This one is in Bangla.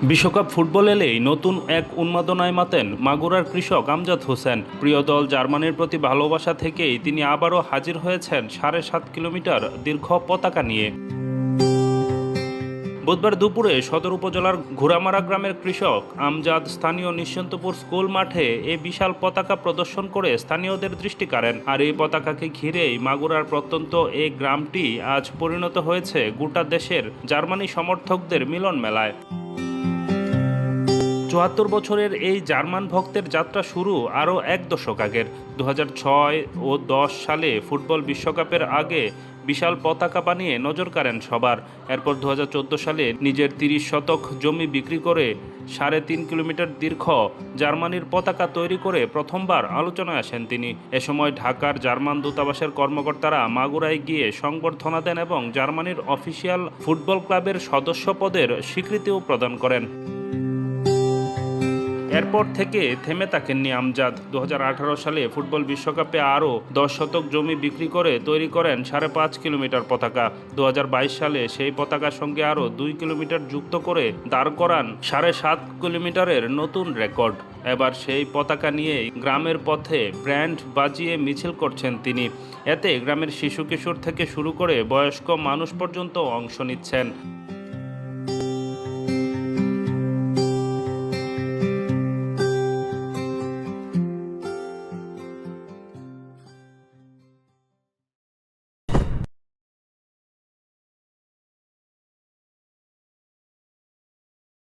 বিশ্বকাপ ফুটবল এলেই নতুন এক উন্মাদনায় মাতেন মাগুরার কৃষক আমজাদ হোসেন। প্রিয় দল জার্মানির প্রতি ভালোবাসা থেকেই তিনি আবারও হাজির হয়েছেন ৭.৫ কিলোমিটার দীর্ঘ পতাকা নিয়ে। বুধবার দুপুরে সদর উপজেলার ঘোড়ামারা গ্রামের কৃষক আমজাদ স্থানীয় নিশ্চিন্তপুর স্কুল মাঠে এ বিশাল পতাকা প্রদর্শন করে স্থানীয়দের দৃষ্টি কাড়েন। আর এই পতাকাকে ঘিরেই মাগুরার প্রত্যন্ত এই গ্রামটি আজ পরিণত হয়েছে গোটা দেশের জার্মানি সমর্থকদের মিলন মেলায়। ৭৪ বছরের এই জার্মান ভক্তের যাত্রা শুরু আরও এক দশক আগের। ২০০৬ ও ১০ সালে ফুটবল বিশ্বকাপের আগে বিশাল পতাকা বানিয়ে নজর কাড়েন সবার। এরপর ২০১৪ সালে নিজের ৩০ শতক জমি বিক্রি করে ৩.৫ কিলোমিটার দীর্ঘ জার্মানির পতাকা তৈরি করে প্রথমবার আলোচনায় আসেন তিনি। এ সময় ঢাকার জার্মান দূতাবাসের কর্মকর্তারা মাগুরায় গিয়ে সংবর্ধনা দেন এবং জার্মানির অফিসিয়াল ফুটবল ক্লাবের সদস্য পদের স্বীকৃতিও প্রদান করেন। এরপর থেকে থেমে থাকেননি আমজাদ। ২০১৮ সালে ফুটবল বিশ্বকাপে আরও ১০ শতক জমি বিক্রি করে তৈরি করেন ৫.৫ কিলোমিটার পতাকা। ২০২২ সালে সেই পতাকার সঙ্গে আরও ২ কিলোমিটার যুক্ত করে দাঁড় করান ৭.৫ কিলোমিটারের নতুন রেকর্ড। এবার সেই পতাকা নিয়েই গ্রামের পথে ব্যান্ড বাজিয়ে মিছিল করছেন তিনি। এতে গ্রামের শিশু কিশোর থেকে শুরু করে বয়স্ক মানুষ পর্যন্ত অংশ নিচ্ছেন।